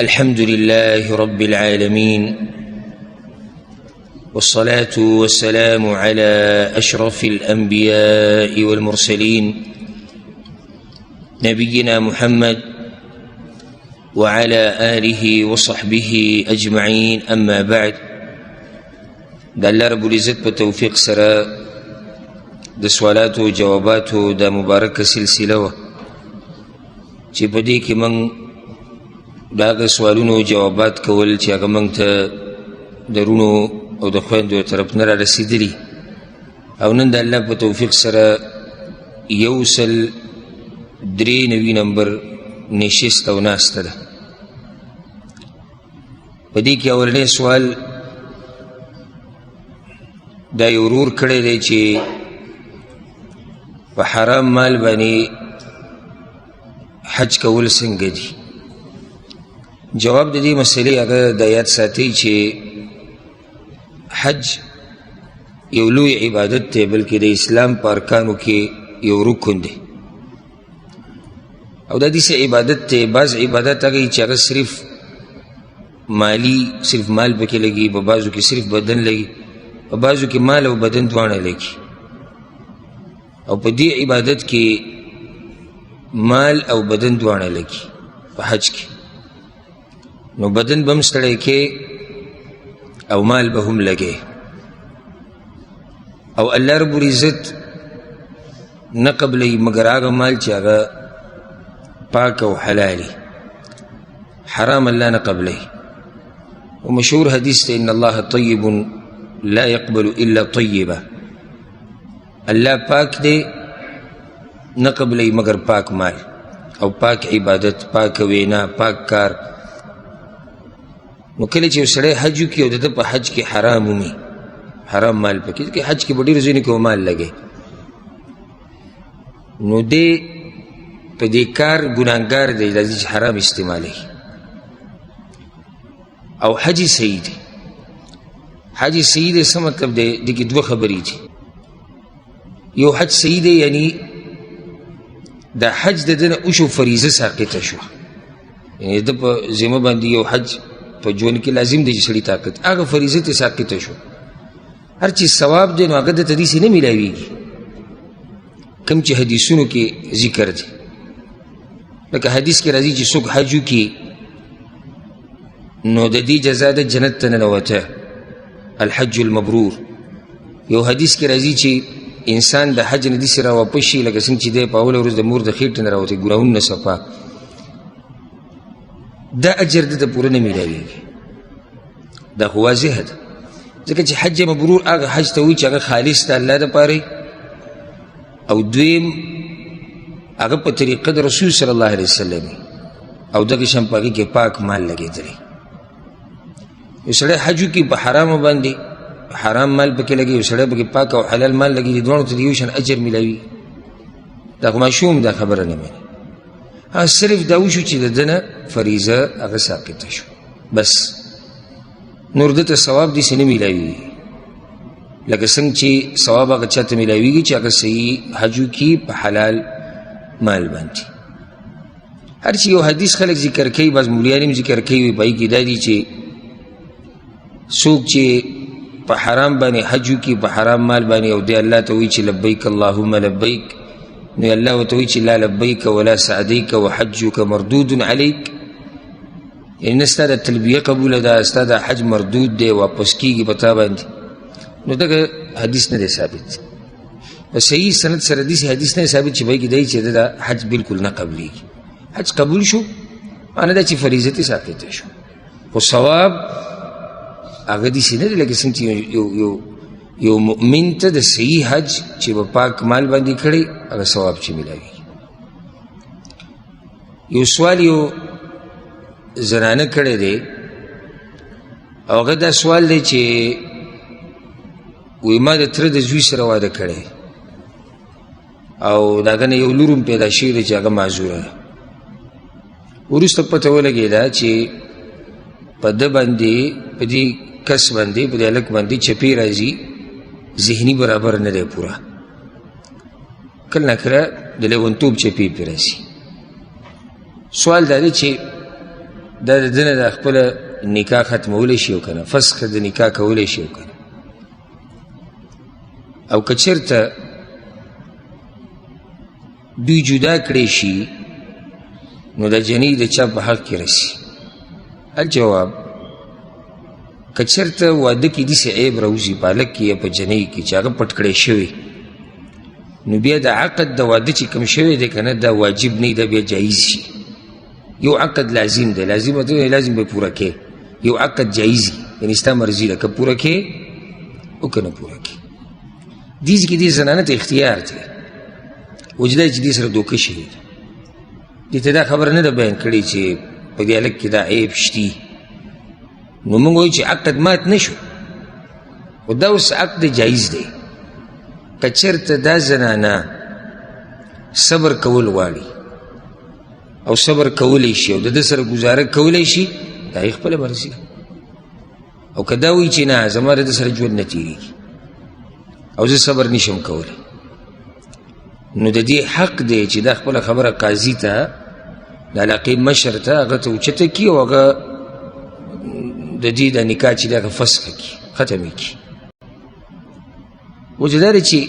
الحمد لله رب العالمين، والصلاة والسلام على أشرف الأنبياء والمرسلين نبينا محمد وعلى آله وصحبه أجمعين. أما بعد، دا الله رب العزت بتوفيق سرا دا سوالات و جوابات دا مبارك سلسلة چه پدې کې من دا سوالونو جوابات کول چې هغه موږ ته درونو او د خویندو طرف نه را رسېدلي، او نن د الله په توفیق سره 193 نمبر نشست او ناسته ده. په دې کې اولنی سوال دا یو ورور کړی دی چې په حرام مال باندې حج کول څنګه دي. جواب د دې مسئلې هغه د یاد ساتئ چې حج یو لوی عبادت دی، بلکې د اسلام په ارکانو کې یو رکن دی، او دا داسې عبادت دی. بعض عبادت هغه چې هغه صرف مالی، صرف مال پکې لګي، په بعضو کې صرف بدن لګي، په بعضو کې مال او بدن دواړه لګي. او په دې عبادت کې مال او بدن دواړه لګي په حج کې، نو بدن بم ستړی کې او مال به هم لګي. او الله رب العزت نه قبلی مگر هغه مال چې هغه پاک او حلالي، حرام الله نه قبلی. ومشهور حدیث ته ان الله طیب لا يقبل الا طیبا، الله پاک دی نه قبلی مگر پاک مال او پاک عبادت، پاک وینا، پاک کار. نو کله چې یو سړی حج وکړي او د ده په حج کې حرام ومي، حرام مال پکې، ځکه حج کې به ډېرو ځینو کې مال لګي، نو دی په دې کار ګناهګار دی، لازم چې حرام استعمالوي. او حج صحیح دی. حج صحیح دی څه مطلب دی؟ دې کې دوه خبرې دي. یو حج صحیح دی یعنی دا حج د ده نه وشو، فریضه ساقطه شوه، یعنی د په ذمه باندې یو حج په ژوند کې لازم دی چې سړي طاقت، هغه فریضه ته ساقطه شو. هر چې ثواب دی نو هغه درته داسې نه میلاویږي کوم چې حدیثونو کې ذکر دی. لکه حدیث کې راځي چې څوک حج وکړي نو د دې جزا د جنت ته ننوته، الحج المبرور. یو حدیث کې راځي چې انسان د حج نه داسې راواپس شي لکه څنګه چې دی په اوله ورځ د مور د خېټې نه راوتی، ګناهونه صفا، دا اجر دته پوره نه میلاویږي. دا خو واضح ده، ځکه چې حج مبرور هغه حج ته وایي چې هغه خالص د الله دپاره، او دویم هغه په طریقه د رسول صلی الله علیه وسلم، او دغه شان په هغې کې پاک مال لګېدلی. یو سړی حج وکړي په حرامو باندې، حرام مال پکې لګي، یو سړی پکې پاک او حلال مال لګي، دواړو ته د یو شان اجر میلاوي. دا خو ماشوم دا خبره نه مني. صرف دا وشو چې د ده نه فریضه هغه ساقطه شو، بس نور ده ته ثواب داسې نه میلاوي، لکه څنګه چې ثواب هغه چا ته میلاویږي چې هغه صحیح حج وکړي په حلال مال باندې. هر چې یو حدیث خلک ذکر کوي، بعض مولیان هم ذکر کوي، په هغې کې دا دي چې څوک چې په حرام باندې حج وکړي، په حرام مال باندې، او دی الله ته وایي چې لبیک اللهم لبیک، نو الله ورته وایي چې لا لبیک ولا سعدیک وحجک مردود علیک، یعنی نه ستا د تلبیه قبوله ده، ستا د حج مردود دی، واپس کېږي په تا باندې. نو دغه حدیث نه دی ثابت. په صحیح سند سره داسې حدیث نه ثابت چې په هغې کې دی چې د ده حج بلکل نه قبلیږي. حج قبول شو معنی دا چې فریضه ترې ساقطه شو، خو ثواب هغه داسې نه دی لکه څنګه چې یو مؤمن ته د صحیح حج چې په پاک مال باندې کړی هغه ثواب چې میلاوي. یو سوال یو زنانه کړی دی، او هغه دا سوال دی چې وایي ما د تره د زوی سره واده کړی، او د هغه نه یو لور هم پیدا شوی دی چې هغه معذوره ده. وروسته پته ولګېده چې په ده باندې، په دې کس باندې، په دې هلک باندې چپې راځي، ذهني برابر نه دی پوره، کله نه کله د لیونتوب چپې پرې راځي. سوال دا دی چې دا د ده نه د خپله نکاح ختمولی شي او که نه فسخ د نکاح کولی شي او که نه او که چېرته دوی جدا کړی شي نو د جنۍ د چا په حق کې رسي الجواب که چېرته واده کې داسې عیب راوځي په هلک کې یا په جنۍ کې چې هغه پټ کړی شوی نو بیا د عقد د واده چې کوم شوی دی که نه دا واجب نه دا بیا جایز شي یو عقد لازم دی لازم ته لازم به پوره کې یو عقد جایز یعنی ستا مرضي ده که پوره کې او که نه پوره کې دې کې دې زنانه ته اختیار دی وجدا چې دې سره دوکه شوي ده دې ته دا خبره نه ده بیان کړې چې په دې هلک کې دا عیب شتي نو موږ وایو چې عقد مات نه شو خو دا اوس عقد جایز دی که چېرته دا زنانه صبر کول غواړي او صبر کولی شي او د ده سره ګزاره کولی شي دا یې خپله مرضي ده او که دا وایي چې نه زما د ده سره ژوند نه تېرېږي او زه صبر نشم کولی نو د دې حق دی چې دا خپله خبره قاضي ته د علاقې مشر ته هغه ته اوچته کړي او هغه د دې د نکاح چې دی هغه فسخ کړي ختم یې کړي وجه دا دی چې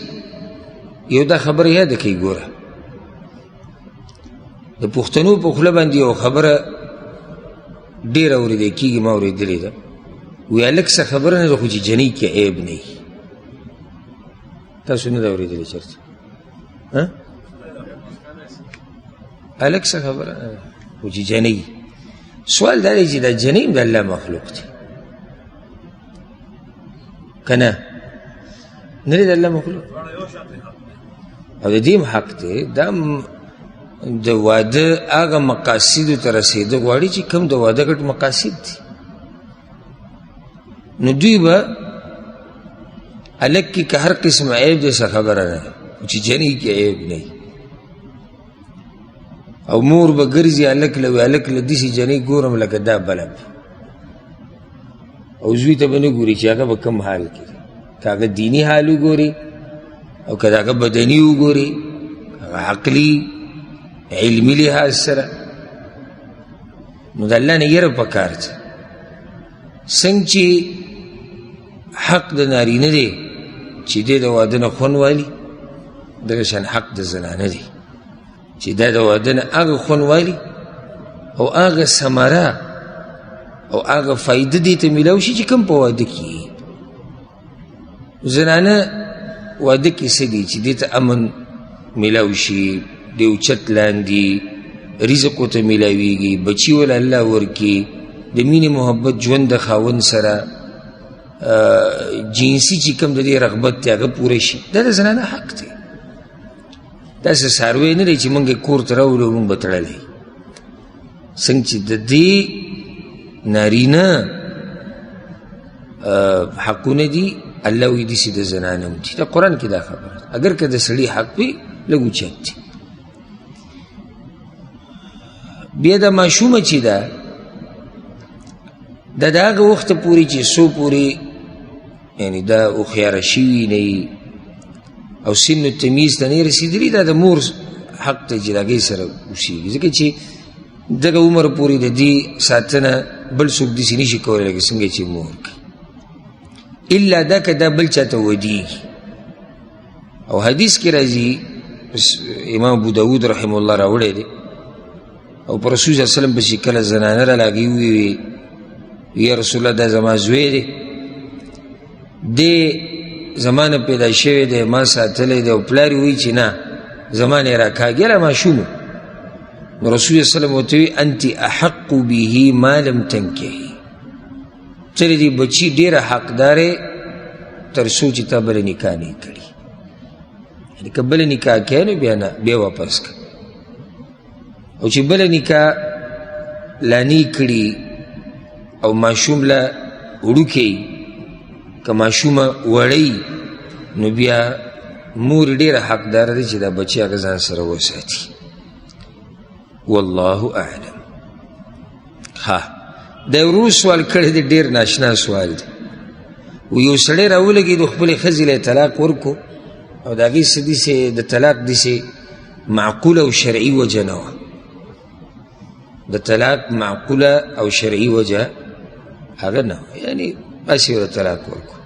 یو دا خبره یاده کوي ګوره د پښتنو په خوله باندې یو خبره ډېره اورېدی کېږي ما اورېدلې ده وایي هلک څه خبره نه ده خو چې جنۍ کې عیب نه وي تاسو نه ده اورېدلې چېرته هلک څه خبره نه ده خو چې جنۍ سوال دا دی چې دا جنۍ هم د الله مخلوق دی که نه نه دی د الله مخلوق او د دې هم حق دی دا د واده هغه مقاصدو ته رسېده غواړي چې کوم د واده ګډ مقاصد دي نو دوی به هلک کې که هر قسم عیب دی څه خبره نه ده چې جنۍ کې عیب نه وي او مور به ګرځي هلک له وي هلک له داسې جنۍ ګورم لکه دا بلب او زوی ته به نه ګوري چې هغه به کوم حال کې که هغه دیني حال وګوري او که د هغه بدني وګوري هغه عقلي علمي لحاظ سره نو د الله نه یره پکار ده څنګه چې حق د نارینه دی چې دی د واده نه خوند والي دغه شان حق د زنانه دی چې دا د واده نه هغه خوند والي او هغه ثمره او هغه فایده دې ته میلاو شي چې کوم په واده کې زنانه واده کې څه دي چې دې ته امن میلاو شي د اوچت لاندې رزق ورته میلاویږي بچي ول الله ورکړي د مینې محبت ژوند د خاوند سره جنسي چې کوم د دې رغبت دی هغه پوره شي دا د زنانه حق دی داسې څاروی نه دی چې موږ یې کور ته راوړو موږ به تړلی څنګه چې د دې نارینه حقونه دي الله وایي داسې د زنانه هم دي د قرآن کې دا خبره اگر که د سړي حق وي لږ اوچت دی بیا دا ماشومه چې ده دا د هغه وخته پورې چې څو پورې یعنی دا هوښیاره شوي نه او سن التمیز ته نه رسېدلي دا د مور حق دی چې د هغې سره اوسېږي ځکه چې دغه عمر پورې د دې ساتنه بل څوک داسې نشي کولی لکه څنګه چې مور کوي الا دا که دا بل چاته ودیږي او حدیث کې راځي امام ابو داود رحمه الله راوړی دی او پر رسول صلی الله علیه وسلم پسې کله زنانه رالاږي وویې یا رسول الله دا زما زوی دی دی زما نه پیدا شوی دی ما ساتلی دی او پلار یې وایي چې نه زما نه یې راکاږي یاره ماشوم نو رسول صلی الله علیه وسلم ورته وایي انت احق به ما لم تنکحي ته د دې بچي ډېره حقدارې تر څو چې تا بله نکاح نه یې کړي یعنې که بله نکاح کوې نو بیا نه بیا واپس کړه او چې بله نکاح لا نه کړي او ماشوم له وړوکی که ماشومه وړی نو بیا مور ډېره حقداره ده چې دا بچی هغه ځان سره وساتي والله اعلم ها دا ورو سوال کړی دی ډېر ناشنا سوال دی و یو سړی راولګېد خپلې ښځې له طلاق ورکو او د هغې څه داسې د طلاق داسې معقوله او شرعي وجه نه وه د طلاق معقوله او شرعي وجه هغه نه یعنی بس یې طلاق ورکړو.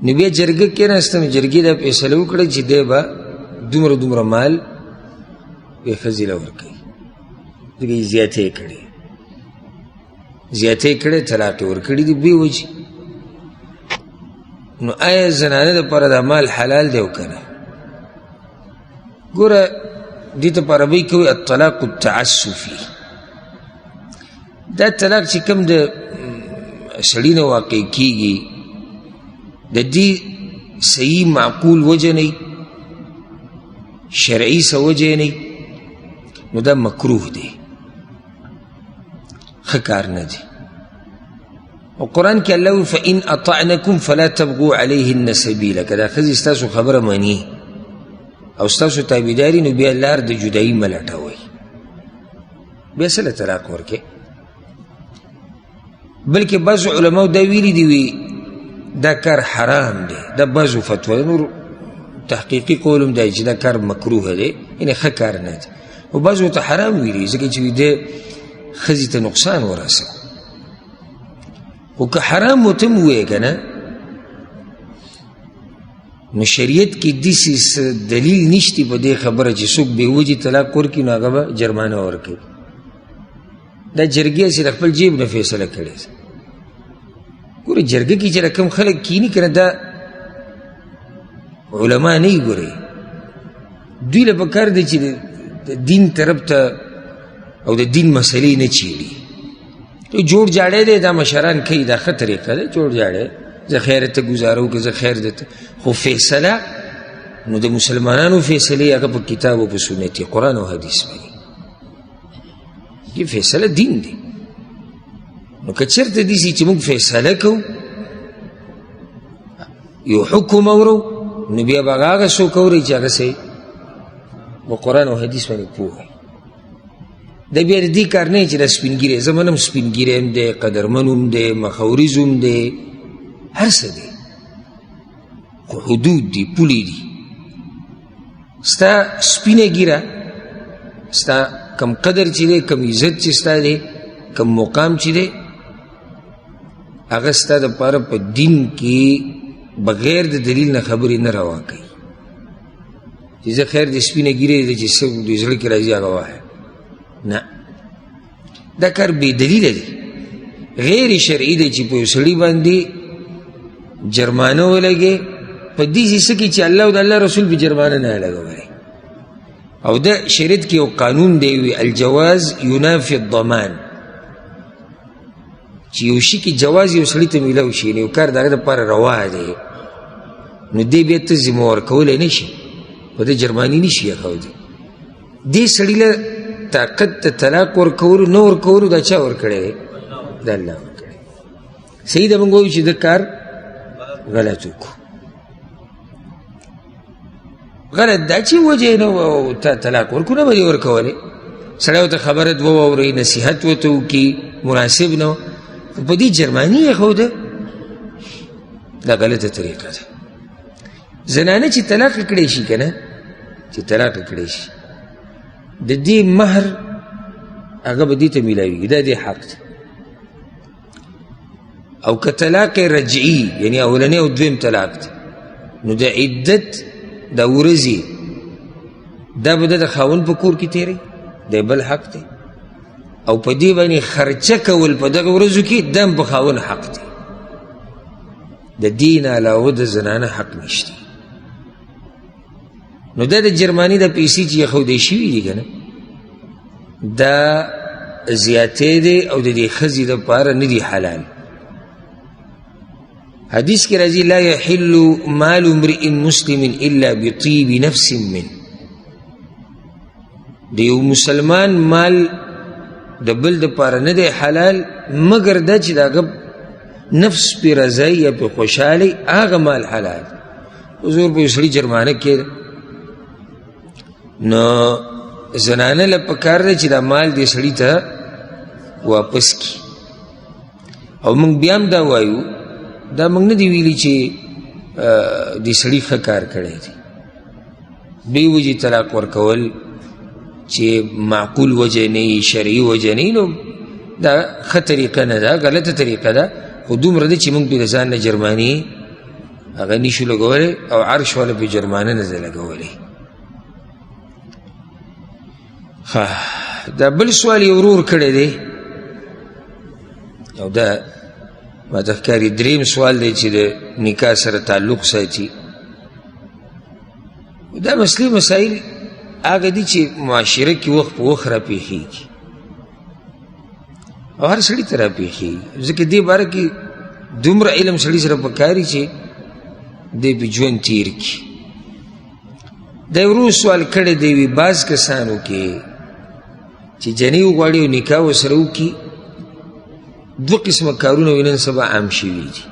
نو بیا جرګه کېناسته، نو جرګې دا فیصله وکړه چې دی به دومره دومره مال یې ښځې له ورکوي، ځکه یې زیاتې یې کړې طلاق یې ورکړي دي بې وجې. نو آیا زنانه دپاره دا مال حلال دی او که نه؟ ګوره دې ته په عربۍ کې وایي الطلاق التعسفي. دا طلاق چې کوم د سړي نه واقع کېږي د دې صحیح معقول وجه نه شرعي څه وجه نه، نو دا مکروه دی، ښه کار نه دی. او قرآن کې الله وایي فإن أطعنکم فلا تبغوا علیهن سبیلا، که دا ښځې ستاسو خبره مني او ستاسو تابعداري، نو بیا لار د جدایي مه لټوئ، بیا څه له طلاق ورکې. بلکې بعضو علماو دا ویلي دي وي دا کار حرام دی، دا بعضو فتوا نور تحقیقي قول هم دی چې دا کار مکروه دی، یعنې ښه کار نه دی. او بعضو ته حرام ویلي ځکه چې د ښځې ته نقصان ورسوي. خو که حرام ورته هم ووایې که نه، نو شریعت کې داسې دلیل نشته په دې خبره چې څوک بې وجې طلاق ورکړي نو هغه به جرمانه ورکوي. دا جرګې هسې د خپل جیب نه فیصله کړې ده. ګوره جرګه کې چې کوم خلک کیني که نه دا علما نه یي. ګورئ دوی له پکار دی چې د دین طرف ته او د دین مسلې نه چیړي. جوړ جاړی دی دا مشران کوي، دا ښه طریقه ده جوړ جاړی، زه خیر ته ګزاره وکړه زه خیر درته، خو فیصله نو د مسلمانانو فیصلې هغه په کتاب او په سنت قرآن او حدیث باندې کې فیصله دین دی. نو که چېرته داسې چې موږ فیصله کوو یو حکم اورو، نو بیا به هغه څوک اورئ چې هغه صحیح په قرآن او حدیث باندې پوه وي. دا بیا د دې کار نه چې دا سپین ګیری، زمون هم سپین ګیری هم دی، قدرمن هم دی، مخوریز هم دی، هر څه دی، خو حدود دي، پولې دي. ستا سپینه ګیره، ستا کم قدر چې دی، کم عزت چې ستا دی، کم مقام چې دی، هغه ستا دپاره په دین کې بغیر د دلیل نه خبرې نه روا کوي چې زه خیر د سپینه ګیرې دی چې څه د زړه کې راځي هغه وایه. نه، دا کار بې دلیله دی، غیر شرعي دی چې په یو سړي باندې جرمانه ولګې په دې څه کې چې الله او د الله رسول به جرمانه نه لګولی. او دا شریعت کې یو قانون دی وي الجواز ینافي الضمان، چې یو شي کې جواز یو سړي ته میلاو شي، یو کار د هغه دپاره روا دی، نو دی بیا ته ذمه ورکولی نه شي، په ده جرماني نه شي ایښودی. دې سړي له طاقت د طلاق ورکولو نه ورکولو دا چا ورکړی دی؟ د الله ورکړی. صحیح ده موږ وایو چې دا کار غلط وکړو. غلط دا چې وجه نه تا طلاق ورکو نه به دې ورکولی، سړی ورته خبره دوه واورئ، نصیحت ورته وکړي، مناسب نه و، خو په دې جرماني یې ښوده، دا غلطه طریقه ده. زنانه چې طلاق کړی شي که نه، چې طلاق کړی شي د دې مهر هغه به دې ته میلاویږي، دا دې حق دی. او که طلاق رجعي یعنی اولنی او دویم طلاق دی، نو د عدت د ورځې دا به د خاوند په کور کې تېروي، دی بل حق دی. او په دې باندې خرچه کول په دغه ورځو کې دا هم په خاوند حق دی. د دې نه علاوه د زنانه حق نشته. نو دا د جرماني د پیسې چې ایښودی شوي دي که نه، دا زیاتې دی او د دې ښځې دپاره نه دي حلال. حدیث کې راځي لا یحل مال امرئ مسلم الا بطیب نفس من، د یو مسلمان مال د بل دپاره نه دی حلال مګر دا چې د هغه نفس پې رضایي یا پې خوشحالي، هغه مال حلال. حضور به یو سړي جرمانه کېده، نو زنانه له پکار دی چې دا مال دې سړي ته واپس کړي. او موږ بیا هم دا وایو، دا موږ نه دی ویلي چې دې سړي ښه کار کړی دی، بې وجې طلاق ورکول چې معقول وجه نه وي شرعي وجه نه وي نو دا ښه طریقه نه ده غلطه طریقه ده خو دومره ده چې موږ پرې د ځان نه جرمانې هغه نشو لګولی او عرش والا پرې جرمانه نه ده لګولی دا بل سوال یې ورور کړی دی او دا ما ته ښکاري دریم سوال دی چې د نکاح سره تعلق ساتي دا مسلې مسایل هغه دي چې معاشره کې وخت په وخت راپېښېږي او هر سړي ته راپېښېږي ځکه دې باره کې دومره علم سړي سره پکاري چې دی پې ژوند تېر کړي دا یې ورو سوال کړی دی وي بعض کسانو کې چې جنۍ وغواړي او نکاح ورسره وکړي دوه قسمه کارونه وي نن سبا عام شوي دي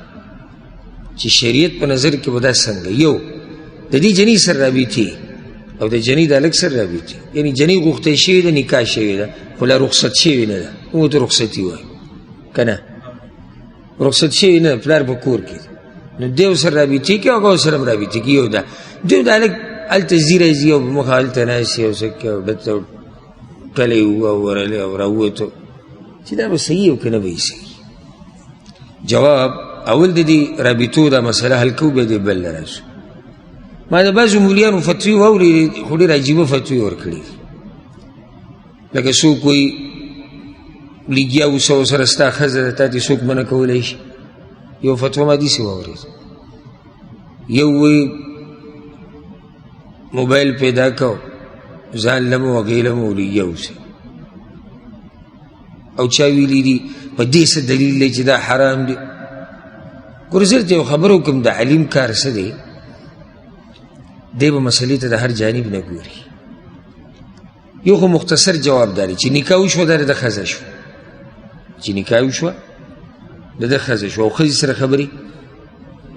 چې شریعت په نظر کې به دا څنګه یو د دې جنۍ سره رابطې او د جنۍ د هلک سره رابطې یعنې جنۍ غوښتل شوې ده نکاح شوې ده خو لا رخصت شوې نه ده موږ ته رخصتي وایو که نه رخصت شوې نه ده پلار په کور کې نو دی ورسره رابطې کوي او هغه ورسره هم رابطې کوي یو ده دوی د هلک هلته ځي راځي او په مخه هلته ناست او څه کوي او دلته ټلی او ورلی او راووتو چې دا به صحیح او که نه به یې صحیح جواب اول د دې رابطو دا مسله حل کوو بیا دې بل نه راشو ما د بعضو مولیانو فتوی واورېدې خو ډېر عجیبه فتوی ورکړي لکه څوک وایي لګیا اوسه ورسره ستا ښځه ده تا دې څوک منع کولی شي یو فتوا ما داسې واورېد یو وایي موبایل پیدا کو ځان لم او هغې لم او لګیا اوسه او چا ویلي دي په دې څه دلیل دی چې دا حرام دی ګوره زه درته یو خبره وکړم د علیم کار څه دی دی به مسلې ته د هر جانب نه ګوري یو خو مختصر جواب داری چې نکاح وشوه دا د ښځه شوه چې نکاح وشوه د ده ښځه شوه او ښځې سره خبرې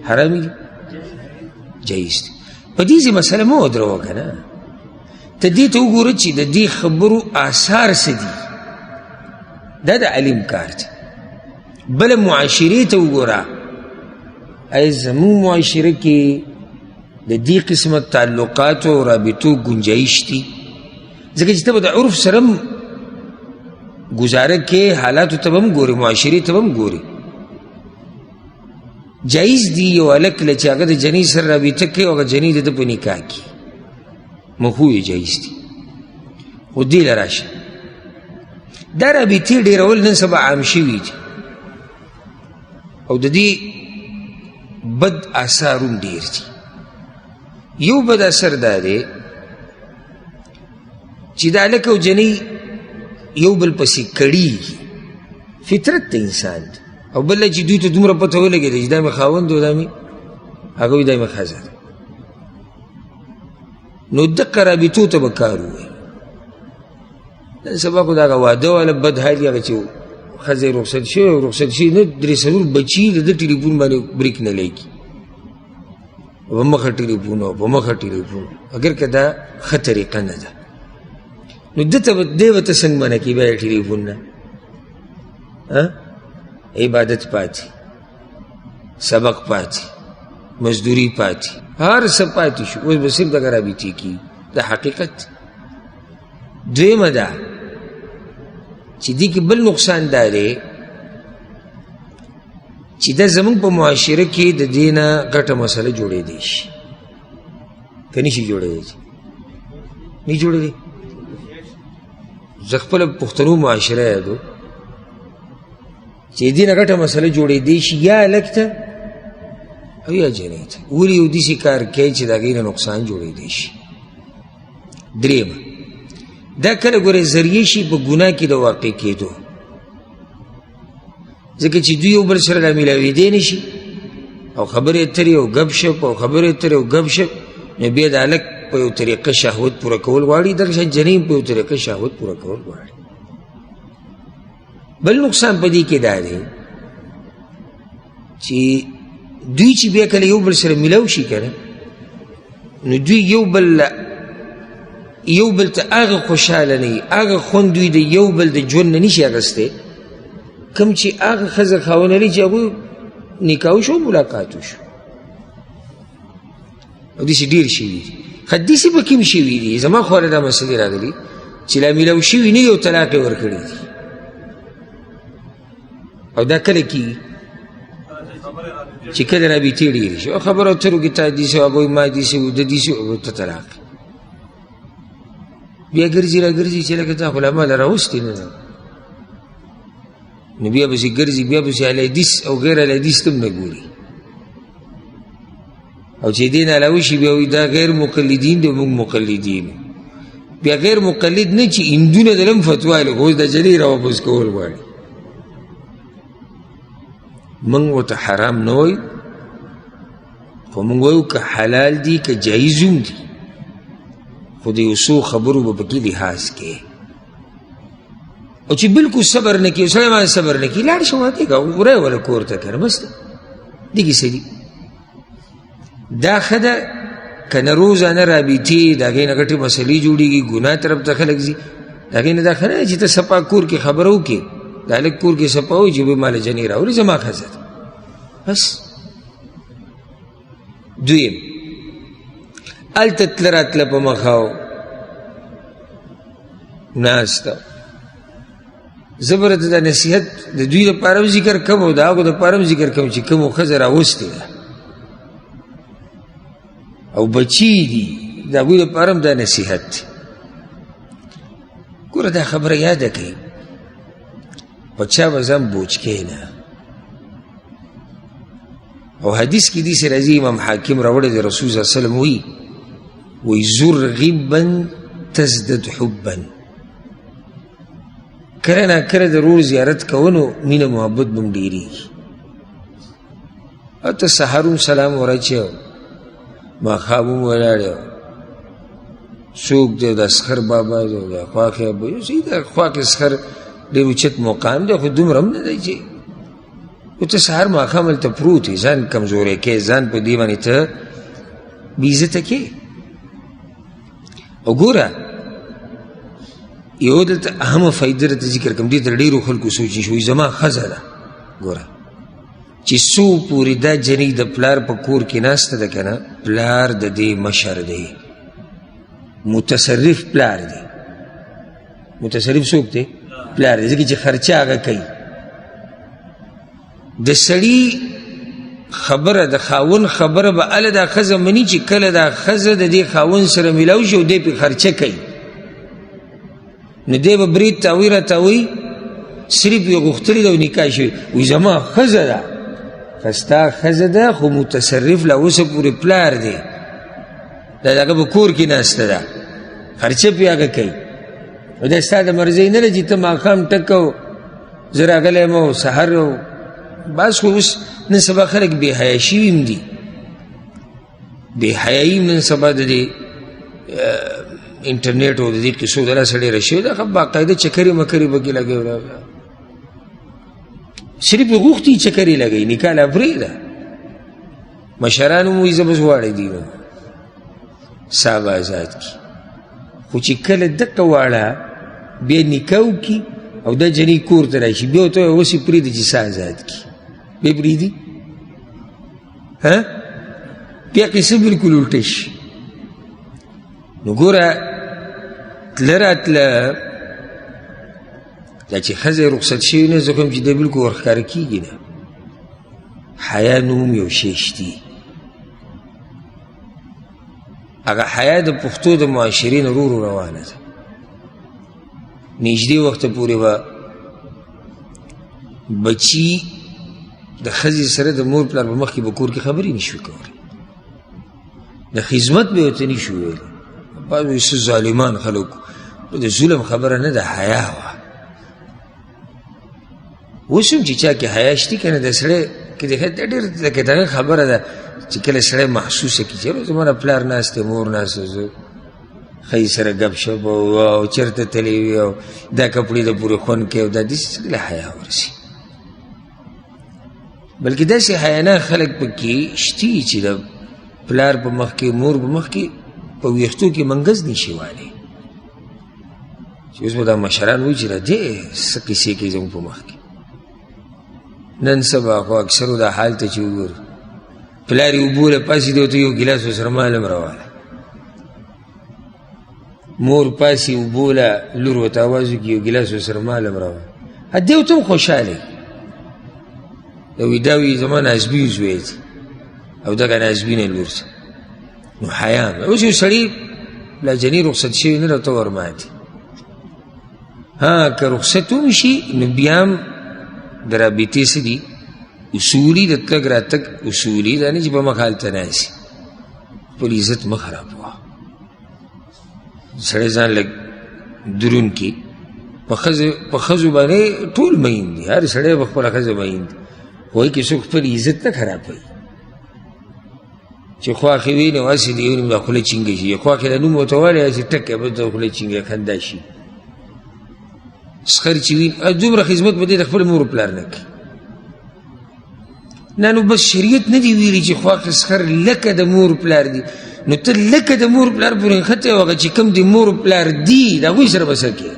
حرامې دي جایز دي په دې ځای مسله مه ودروه که نه ته دې ته وګوره چې د دې خبرو آثار څه دي دا د علم کار دی بله معاشرې ته وګوره ای زموږ معاشره کې د دې قسمه تعلقاتو او رابطو گنجایش دي ځکه چې ته به د عرف سره هم گزاره کې حالاتو ته به هم ګورې معاشرې ته به هم ګورې جایز دي یو هلک له چې هغه د جنۍ سره رابطه کوي او هغه جنۍ د ده په نکاح کې مخو یې جایز دي خو دې له راشه دا رابطې ډېرول نن سبا عام شوي دي او د دې بد آثار هم ډېر دي یو بد اثر دا دی چې د هلک او جنۍ یو بل پسې کړېږي فطرت د انسان دی او بل چې دوی ته دومره پته ولګېده چې دا مې خاوند و دا مې هغه وایي دا مې ښځه ده نو دقه رابطو ته به کار ووایي نن سبا خو د هغه واده والا بد حال هغه چې ښځه یې رخصت شوی او رخصت شوي نه درې څلور بچي د ده ټلیفون باندې بریک نه لګي په مخه ټلیفون او په مخه ټلیفون اگر که دا ښه طریقه نه ده نو ده ته دی به ته څنګه منع کړي بیا ټلیفون نه عبادت پاتې سبق پاتې مزدوري پاتې هر څه پاتې شو اوس به صرف دغه رابطې کېږي دا حقیقت دویمه ده چې دې کې بل نقصان دا دی چې دا زموږ په معاشره کې د دې نه غټه مسله جوړېدی شي که نه شي جوړېدی نه جوړېدی زه خپله پښتنو معاشره یادو چې دې نه غټه مسله جوړېدی شي یا هلک ته او یا جنۍ ته ولې یو داسې کار کوي چې د هغې نه نقصان جوړېدی شي درېیمه دا کله ګوره ذریعه شي په ګناه کې د واقع کېدو ځکه چې دوی یو بل سره رامیلاوېدی نه شي او خبرې اترې او ګپ شپ او خبرې اترې او ګپ شپ نو بیا د هلک په یو طریقه شهوت پوره کول غواړي دغه شان جنۍ په یو طریقه شهوت پوره کول غواړي بل نقصان په دې کې دا دی چې دوی چې بیا کله یو بل سره میلاو شي که نه نو دوی یو بل ته هغه خوشحاله نه وي هغه خوند دوی د یو بل د ژوند نه نشي اخیستی کوم چې هغه ښځه خاوند لري چې هغوی نکاح وشو ملاقات وشو او داسې ډېر شوي دي ښه داسې پکې هم شوي دي زما خواله دا مسلې راغلي چې لا میلاو شوي نه یو طلاق یې ورکړی دي او دا کله کېږي چې کله رابطې ډېرې شي او خبرو اترو کې تا دي شي هغوی ما دي شي ده دي شي او ته طلاق بیا ګرځي را ګرځي چې لکه تا خو له ماله راوستې نه ده نو بیا پسې ګرځي بیا پسې الحدیث او غیر الحدیث ته هم نه ګوري او چې دې نه علاوه شي بیا وایي دا غیر مقلدین دي موږ مقلدین بیا غیر مقلد نه چې هندونه د لم فتوا لږ اوس د جلې را واپس کول غواړي موږ ورته حرام نه وایو خو موږ وایو که حلال دي که جایز هم دي خو د یو څو خبرو به پکې لحاظ کې او چې بلکل صبر نه کړي سړی باندې صبر نه کړي لاړ شه واقع که وری وله کور ته که نه بس ده دې کیسه دي دا ښه ده که نه روزانه رابطې د هغې نه غټې مسلې جوړېږي ګناه طرف ته خلک ځي د هغې نه دا ښه نه چې ته سپا کور کې خبره وکړې د هلک کور کې سپا وایي چې به ماله جنې راوړي زما ښځه ده بس دویم هلته تله راتله په مخاو ناسته زه به راته دا نصیحت د دوی دپاره هم ذکر کوم او د هغو دپاره هم ذکر کوم چې کومو ښځه راوستې ده او بچی دي د هغوی دپاره هم دا نصیحت دی ګوره دا خبره یاده کوي په چا به ځان بوج کښېنه او حدیث کې داسې راځي امام حاکم راوړی دی رسول صلی الله علیه وسلم وایي زر غبا تزدد حبا کله ناکله د ورور زیارت کوو مینه محبت به هم ډېرېږي او ته سهار هم سلام ورچی ماښام هم ولاړې څوک دی د اسخر بابا دی د خواښې ابا صحیح د خواښې اسخر ډېر اوچت مقام دی خو دومره هم نه دی چې خو ته سهار ماښام هلته پروت یې ځان کمزوری کوې ځان په دې باندې ته بېعزته کوې او ګوره یو دلته اهمه فایده راته ذکر کوم دې ته ډېرو خلکو سوچي شوي زما ښځه ده ګوره چې څو پورې دا جنۍ د پلار په کور کې ناسته ده که نه پلار د دې مشر دی متصرف پلار دی متصرف څوک دی پلار دی ځکه چې خرچه هغه کوي د سړي خبره د خاون خبره به هله دا ښځه مني چې کله دا ښځه د دې خاون سره میلاو شي او دی پې خرچه کوي نو دی به برید تاوی را تاوی صرف یې غوښتلي ده او نکاح شوي وایي زما ښځه ده که ستا ښځه ده خو متصرف لا اوسه پورې پلار دی دا د هغه په کور کې ناسته ده خرچه پې هغه کوي او دا ستا د مرضۍ نه ده چې ته ماښام ټک او زه راغلی یم او سحر او بعض خو اوس نن سبا خلک بې حیا شوي هم دي بې حیایي نن سبا د دې انټرنیټ او د دې قصو د لاسه ډېره شوې ده باقاعده چکرې مکرې پکې لګوي صرف یې غوښتي چکرې لګوي نکاح لا پرېږده مشران هم وایي زه بس واړه دي سا به ازاد کړي خو چې کله دقه واړه بیا نکاح وکړي او دا جنۍ کور ته راشي بیا ورته وایي اوس یې پرېږده چې سا ازاد کړي بیا پرېږدي بیا قصه بلکل الټه شي نو ګوره تله راتله دا چې ښځه یې رخصت شوي نه زه خو یم چې دی بلکل ورښکاره کېږي نه حیا نوم یو شی شتي هغه حیا د پښتو د معاشرې نه ورو روانه ده نږدې وخته پورې به بچي د ښځې سره د مور پلار په مخکې به کور کې خبرې نه شوي کولی د خدمت به یې ورته نه شو ویلی بعض وایي څه ظالمان خلک د ظلم خبره نه ده حیا وه اوس هم چې چا کې حیا شتي که نه د سړی که د ډېر لکه دغه خبره ده چې کله سړی محسوسه کړي چې زما نه پلار ناست دی مور ناسته زه ښځې سره ګپ شپ او چېرته تللی وي او دا کپړې د پورې خوند کوي او دا داسې له حیا ورسي بلکې داسې حیانه خلک پکې شتي چې د پلار په مخ کې مور په مخ کې په ویښتو کې منګز نشي والی چې اوس به دا مشران وایي چې راځې څه کیسې کوي زموږ په مخ کې نن سبا خو اکثرو دا حال ته چې وګورو پلار یې اوبو له پاسې دی ورته یو ګیلاس ورسره مال هم راواله مور پاسي اوبوله لور ورته اواز وکړي یو ګیلاس ورسره مالم راوړه دی ورته هم خوشحاله وي دا وي زما نازبي زوی دی او دغه نازبینه لور ته نو حیا اوس یو سړي لاجني رخصت شوي نه راته ورماتي که رخصت هم شي نو بیا هم د رابطې څه دي اصولي د تګ راتګ اصولي دا نه چې په مخ هلته ناستي خپل عزت مه خرابوه سړی ځان لږ درون کړي په ښځو باندې ټول مین دي هر سړی په خپله ښځه مین دي خو هغې کې څوک خپل عزت نه خرابوي چې خواښې وي نو هسې د یو نوم دا خوله چینګه شي خواښې د نوم ورته والی هسې ټکه بس د خوله چینګه خندا شي سخر چې وي دومره خدمت به دی د خپل مور پلار نه کوي نه نو بس شریعت نه دی ویلي چې خواښې سخر لکه د مور پلار دي نو ته لکه د مور پلار پورې نښتی او هغه چې کوم د مور پلار دي د هغوی سره به څه کوې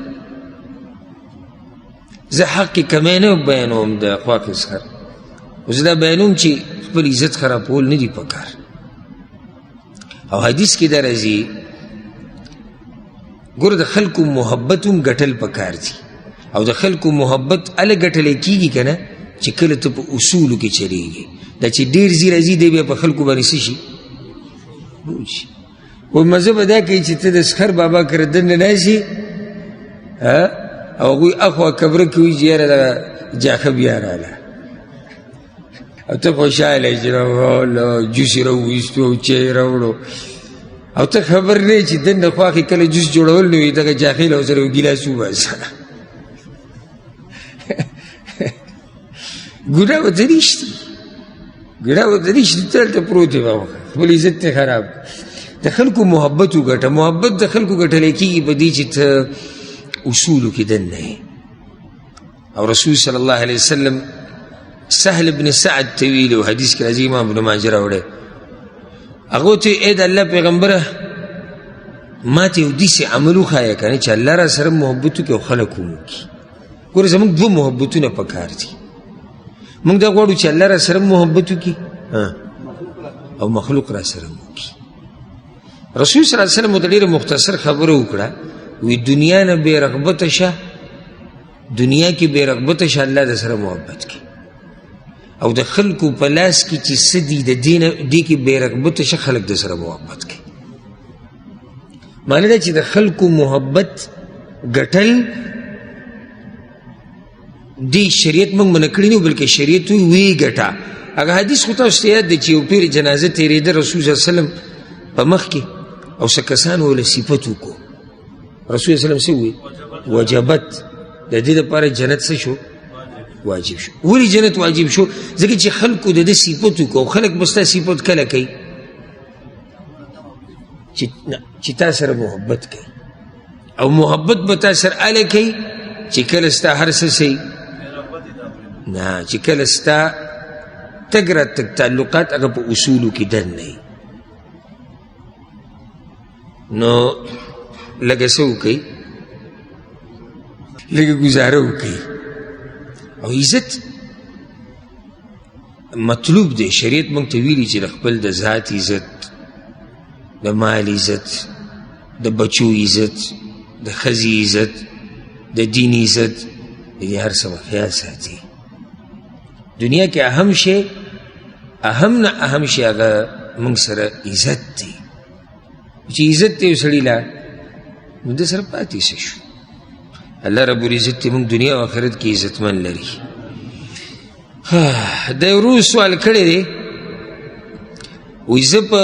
زه حق کمی نه بیانوم د خواښې سخر اوس دا بیانوم چې خپل عزت خرابول نه دي پکار او حدیث کې دا راځي ګوره د خلکو محبت هم ګټل پکار دي او د خلکو محبت هله ګټلی کېږي که نه چې کله ته په اصولو کې چلیږي دا چې ډېر ځي راځي دی بیا په خلکو باندې څه شي بوشي خو مزه به دا کوي چې ته د سخر بابا کره دننه ناشي او هغوی اخوا کبره کې وایي چې یاره دغه جاښه بیا راله او ته خوشحاله چې جوس یې راوویستو او چای یې راوړو او ته خبر نه چې دننه خواښې کله جوس جوړول نو وي دغه جاښۍ له ورسره یو ګیلاس وباسه ګناه ورته نشته ګناه ورته نشته ته هلته پروت یې خپل عزت یې خراب د خلکو محبت وګټه محبت د خلکو ګټلی کېږي په دې چې ته اصولو کې دننه یې او رسول صلی الله علیه وسلم سهل بن سعد ته ویلي و حدیث کې راځي امام ابن ماجه راوړی هغه ته ای د الله پیغمبره ما ته یو داسې عمل وښایه که نه چې الله را سره محبت وکړي او خلک هم وکړي ګوره زموږ دوه محبتونه پکار دي موږ دا غواړو چې الله را سره محبت وکړي او مخلوق را سره وکړي رسول صلی الله علیه وسلم ورته ډېره مختصر خبره وکړه وی دنیا نه بې رغبته شه دنیا کې بې رغبته شه الله د سره محبت کړي او د خلکو په لاس کې چې څه دي د دې کې بې رغبته شه خلک د سره محبت کوي معنی دا چې د خلکو محبت ګټل دې شریعت موږ منع کړي نه بلکې شریعت وی ګټه هغه حدیث خو تاسو ته یاد دی چې یو پیر جنازه تېرېده رسول صلی الله علیه وسلم په مخ کې او څه کسان وله صفت وکړو رسول صلی الله علیه وسلم څه وویل وجبت د دې دپاره جنت څه شو واجب شو ولې جنت واجب شو ځکه چې خلکو د ده صفت وکړو او خلک به ستا صفت کله کوي چې تا سره محبت کوي او محبت به تا سره هله کوي چې کله ستا هر څه صحیح نه چې کله ستا تګ راتګ تعلقات هغه په اصولو کې دننه وي نو لږه څه وکړئ لږه ګزاره وکړئ او عزت مطلوب دی شریعت موږ ته ویلي چې د خپل د ذات عزت د مال عزت د بچو عزت د ښځې عزت د دین عزت د دې هر څه به خیال ساتي دنیا کې اهم شی اهم نه اهم شی هغه موږ سره عزت دی چې عزت دی یو سړي لا نو د سره پاتې څه شو الله رب العزت موږ دنیا او آخرت کې عزتمن لري د یو روز سوال کړی دی وایي زه په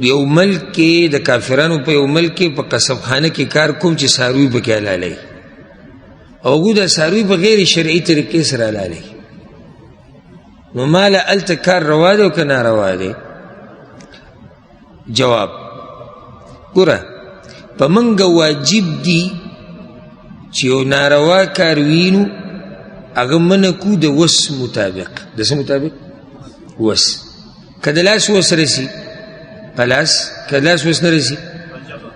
یو ملک کې د کافرانو په یو ملک کې په قصبخانه کې کار کوم چې څاروي پکې حلالوي او هغوی دا څاروي په غیر شرعي طریقې سره حلالوي نو ما له هلته کار روا دی او که ناروا دی جواب ګوره په منګه واجب دي چې یو ناروا کار وینو هغه منع کو د وس مطابق د څه مطابق وس که د لاس وس رسي په لاس که د لاس وس نه رسي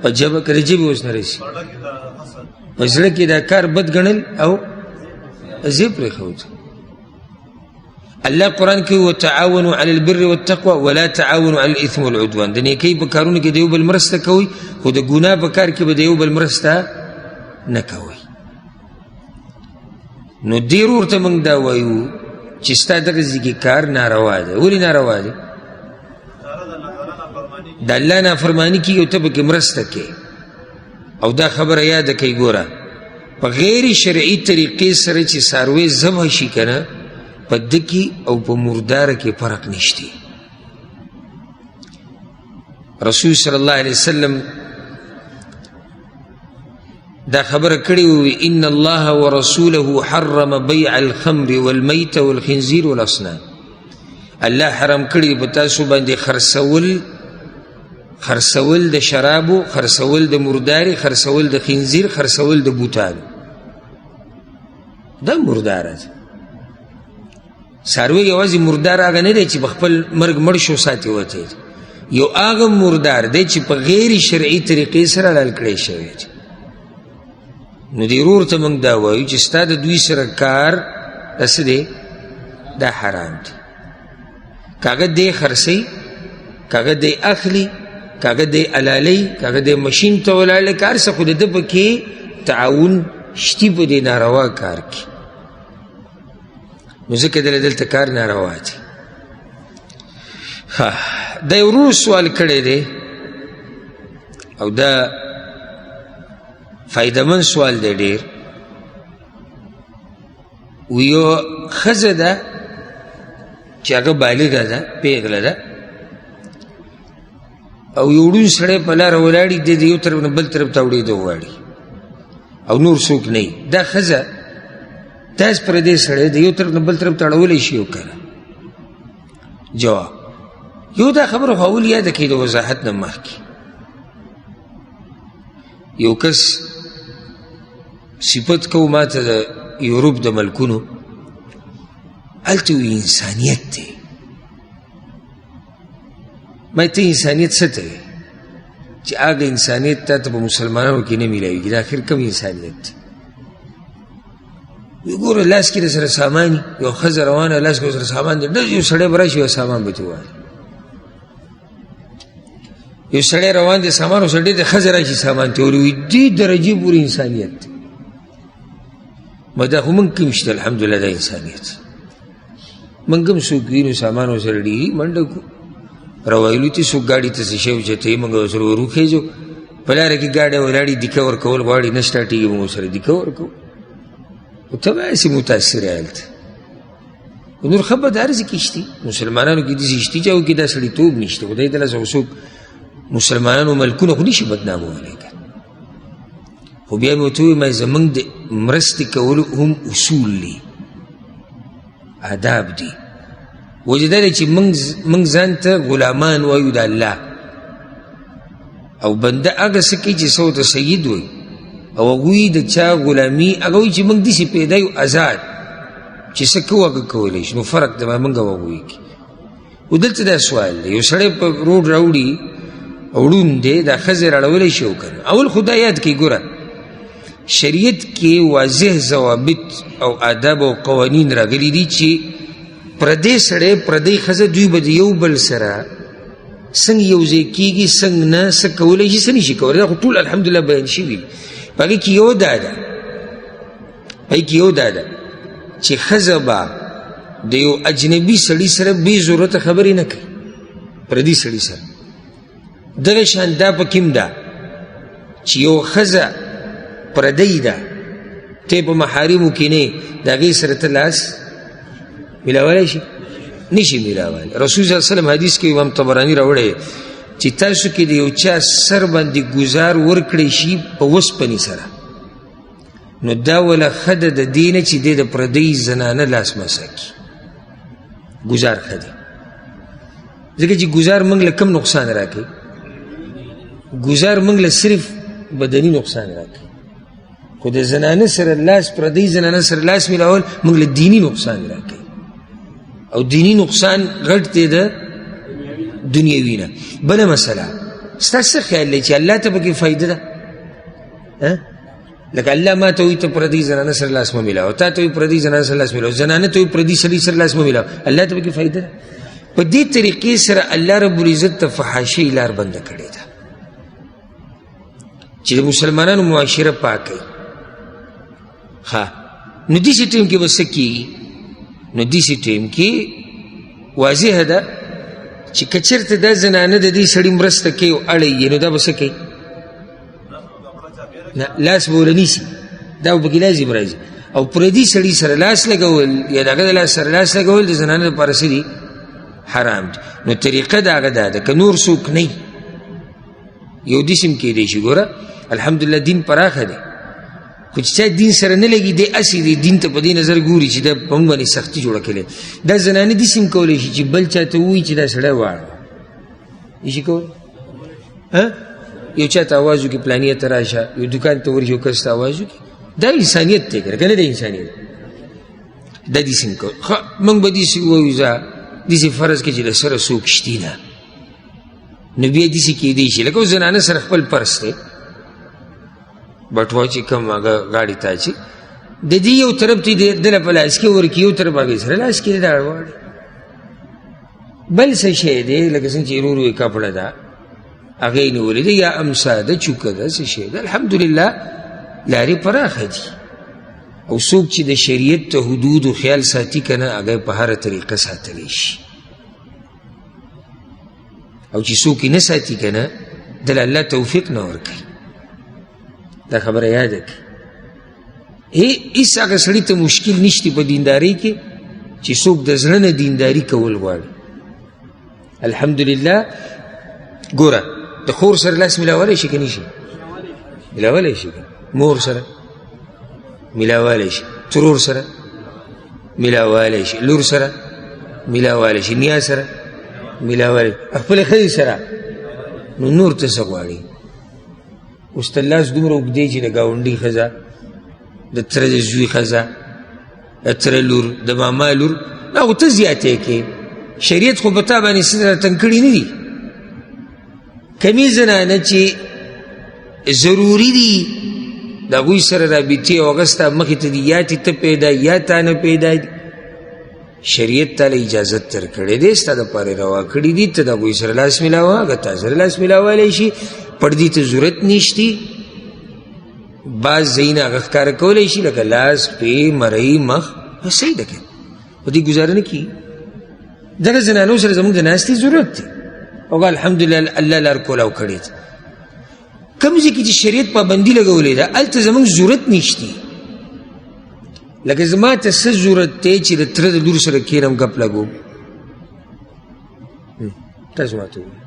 په ژبه که د ژبې وس نه رسي په زړه کې دا کار بد ګڼل او زه یې پرېښود الله قرآن کې وتعاونوا على البر والتقوى ولا تعاونوا على الاثم والعدوان. د نیکۍ په کارونو کې د یو بل مرسته کوئ، خو د ګناه په کار کې به د یو بل مرسته نه کوئ. نو ډېر ورته موږ دا وایو چې ستا دغه ځای کې کار ناروا دی. ولې ناروا دی؟ د الله نافرماني کېږي او ته پکې مرسته کوې. او دا خبره یاده کوي، ګوره په غیر شرعي طریقې سره چې څاروی ذبح شي که نه، په ده کې او په مرداره کې فرق نشته. رسول صلی الله علیه وسلم دا خبره کړې وي ان الله ورسوله حرم بيع الخمر والميت والخنزير والاصنام. الله حرام کړي په تاسو باندې خرڅول د شرابو، خرڅول د مرداري، خرڅول د خنزیر، خرڅول د بوتانو. دا مرداره ده. څاروی یوازې مردار هغه نه دی چې په خپل مرګ مړ شو ساتي وتی، یو هغه مردار دی چې په غیر شرعي طریقې سره حلال کړی شوی دی. نو دې ورور ته موږ دا وایو چې ستا د دوی سره کار دا څه دی؟ دا حرام دی. کاغه دی خرڅوي، کاغه دی اخلي، کاغه دی حلالوي، کاغه دی مشین ته ولاړی، کار څه خو د ده پکې تعاون شتي په دې ناروا کار کې. نو ځکه دله دلته کار ناروا دی. دا یو ورور سوال کړی دی او دا فایدهمند سوال دی ډېر. و یو ښځه ده چې هغه بالغه ده، پیغله ده، او یو ړوند سړی په لاره ولاړي، دی د یو طرف نه بل طرف ته وړېده غواړي او نور څوک نه وي. دا ښځه داسې پردی سړی د یو طرف نه بل طرف ته اړولی شي او که نه؟ جواب: یو دا خبره خو اول یاده کړئ د وضاحت نه مخکې. یو کس صفت کو ما ته د یورپ د ملکونو، هلته وي انسانیت دی. ما ته انسانیت څه ته وي؟ چې هغه انسانیت تا ته په مسلمانانو کې نه میلاویږي. د آخر کم انسانیت دی؟ وی ګوره لاس کې د سره سامان وي، یو ښځه روانه لاس کې سره سامان دی، ډېر یو سړی به راشي یو سامان به ترې ووایي. یو سړی روان دی سامان ورسره ډېر دی، ښځه راشي سامان ترې وړي. وایي دې درجې پورې انسانیت دی. ما دا خو موږ کې هم شته الحمدلله دا انسانیت. موږ هم څوک وینو سامان ورسره ډېري منډه کړو، روایلو ته څوک ګاډي ته څه شی اوچتوي، موږ ورسره وروخېږو. په لاره کې ګاډی ولاړي دیکه ورکول غواړي، نه سټاټېږي، موږ ورسره دیکه ورکوو. خو ته به هسې متاثر یې هلته. نور ښه بد هر ځای کې شتي، مسلمانانو کې داسې شتي چې هغو کې دا سړیتوب نشته. خدای تعالی څوک مسلمانانو ملکونه خو نشي بدنامولی که. خو بیا مې ورته وویل زموږ د مرستې کولو هم اصول دي، آداب دي. وجه دا دی چې موږ ځان ته غلامان وایو د الله، او بنده هغه څه کوي چې څه ورته سید وایي، او هغوی د چا غلامي هغه وایي چې موږ داسې پیدا یو آزاد چې څه کوو هغه کولی شي. نو فرق دی موږ او هغوی کې. و دلته دا سوال دی، یو سړی په روډ راوړي او ړوند دی، دا ښځې راړولی شي او که نه؟ اول خو دا یاد کړئ، ګوره شریعت کې واضح ضوابط او آداب او قوانین راغلي دي چې پردی سړی پردی ښځه دوی به د یو بل سره څنګه یو ځای کېږي، څنګه نه، څه کولی شي، څه نشي کولی. دا خو ټول الحمدلله بیان شوي دي. په هغې کې یو دا ده چې ښځه به د یو اجنبي سړي سره بې ضرورته خبرې نه کوي، پردي سړي سره. دغه شان دا پکې هم ده چې یو ښځه پردی ده، ته په محارمو کې نه، د هغې سره ته لاس میلاولی شي؟ نشي میلاولی. رسول صلی الله علیه وسلم حدیث کې امام طبراني راوړی چې تاسو کې د یو چا سر باندې ګزار ورکړی شي په وسپنې سره، نو دا وله ښه ده د دې نه چې دی د پردۍ زنانه لاس مسه کړي. ګزار ښه دی، ځکه چې ګزار موږ له کم نقصان راکوي؟ ګزار موږ له صرف بدني نقصان راکوي، خو د زنانه سره لاس، پردۍ زنانه سره لاس میلاول موږ له دیني نقصان راکوي، او دیني نقصان غټ دی د دنیوي نه. بله مسله، ستا څه خیال دی چې الله ته پکې فایده ده؟ لکه الله ما ته وایي ته پردۍ زنانه سره لاس مه میلاوه، تا ته وایي پردۍ زنانه سره لاس میلاوه، زنانه ته وایي پردي سړي سره لاس مه میلاوه، الله ته پکې فایده ده. په دې طریقې سره الله رب العزت ته فحاشۍ لار بنده کړې ده چې د مسلمانانو معاشره پاکوي. نو داسې ټیم کې به څه کېږي؟ نو داسې ټیم کې واضحه ده چې که چېرته دا زنانه د دې سړي مرسته کوي او اړوي نو دا به څه کوي؟ لاس به ورله نیسي، دا به پکې لازم راځي. او پردي سړي سره لاس لګول یا د هغه د لاس سره لاس لګول د زنانه لپاره څه دي؟ حرام دي. نو طریقه د هغه دا ده که نور څوک نه یو داسې هم کېدی شي. ګوره الحمدلله دین پراخه دی، خو چې چا دین سره نه لګي دی هسې دی دین ته په دې نظر ګوري چې دا په موږ باندې سختي جوړه کړې. دا زنانه داسې هم کولی شي چې بل چا ته ووایي چې دا سړی واړه یې شي کولی. یو چا ته اواز وکړي پلانیه ته راشه، یو دوکان ته ورشي یو کس ته اواز وکړي، دا انسانیت دی که نه دی انسانیت؟ دا داسې هم کولی. موږ به داسې ووایو ځه داسې فرض کړي چې د سره څوک شتي نه، نو بیا داسې کېدی شي لکه اوس زنانه سره خپل پرس دی بټوا چې کوم هغه غاړې ته اچي د دې یو طرف ته یې دله په لاس کې ورکړي، یو طرف هغې سره لاس کې دا غواړي. بل څه شی دی لکه څنګه چې ورور وایي کپړه ده هغه یې نیولې ده یا امسا ده چوکه ده څه شی ده. الحمدلله لارې پراخه دي او څوک چې د شریعت ته حدود و خیال ساتي که نه هغه په هره طریقه ساتلی شي، او چې څوک یې نه ساتي که نه دله الله توفیق نه ورکوي. دا خبره یاده کړي. هېڅ هغه سړي ته مشکل نشته په دیندارۍ کې چې څوک د زړه نه دینداري کول غواړي. الحمدلله ګوره د خور سره لاس میلاولی شي که نه شي؟ میلاولی شي. مور سره میلاولی شي، ترور سره میلاولی شي، لور سره میلاولی شي، نیا سره میلاولی شي، خپلې ښځې سره. نو نور ته څه غواړي؟ اوس ته لاس دومره اوږدی چې د ګاونډي ښځه، د تره د زوی ښځه، د تره لور، د ماما لور، هغو ته زیاتې کې. شریعت خو په تا باندې څه راتنګ کړي نه دي. کمې زنانه چې ضروري دي د هغوی سره رابطې او هغه ستا مخې ته دي، یا ته پیدا یا تا نه پیدا دي، شریعت تا له اجازت در کړی دی، ستا دپاره یې روا کړي دي ته د هغوی سره لاس میلاوه، هغه تا سره لاس میلاولی شي. پردي ته ضرورت نشتی. بعض ځایونه هغه ښکاره کولی شي لکه لاس، پې، مرۍ، مخ، صحیح ده که په دې ګزاره نه کېږي. دغه زنانو سره زموږ د ناستې ضرورت دی او الحمدلله الله لار کولاو کړې ده. کوم ځای کې چې شریعت پابندي لګولې ده هلته زموږ ضرورت نشتی. لکه زما ته څه ضرورت دی چې د تره د لور سره کښېنم ګپ لګوم؟ تاسو ما ته ووایئ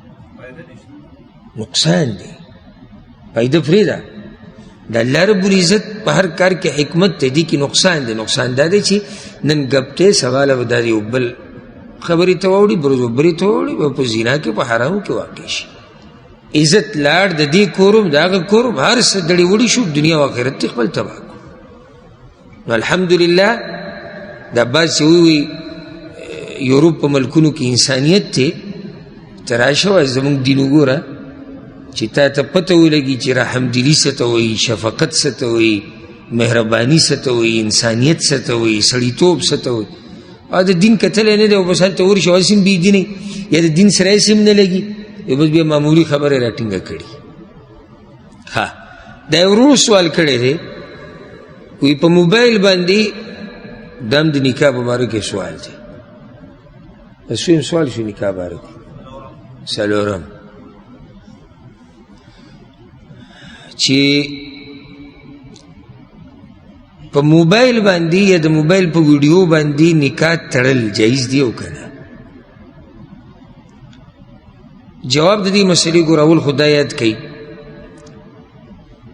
نقصان دی، فایده پرېږده. د الله رب العزت په هر کار کې حکمت دی، دې کې نقصان دی. نقصان دا دی چې نن ګپ دی سبا له به دا د یو بل خبرې ته واوړي، بروز به برې ته واوړي، به په زنا کې په حرامو کې واقع شي. عزت لاړ د دې کورم د هغه کورم، هر څه دړې وړې شو، دنیا او آخرت یې خپل تباه کړو. نو الحمدلله دا بعض چې ووایي یوروپ په ملکونو کې انسانیت دی، ته راشه وایه زموږ دین وګوره چې تا ته پته ولګي چې رحمدلي څه ته وایي، شفقت څه ته وایي، مهرباني څه ته وایي، انسانیت څه ته وایي، سړیتوب څه ته وایي. او د دین کتلی نه دی او بس هلته ورشي هسې هم بېدینی یا د دین سره هسې هم نه لګي، یو بس بیا معمولي خبره یې راټینګه کړي. دا یو ورور سوال کړی دی، وایي په موبایل باندې دا هم د نکاح په باره کې سوال دی. څویم سوال شو نکاح باره کې؟ څلورم چې په موبایل باندې یا د موبایل په ویډیو باندې نکاح تړل جایز دی او که نه؟ جواب د دې مسلې ګورول خدا یاد کوي.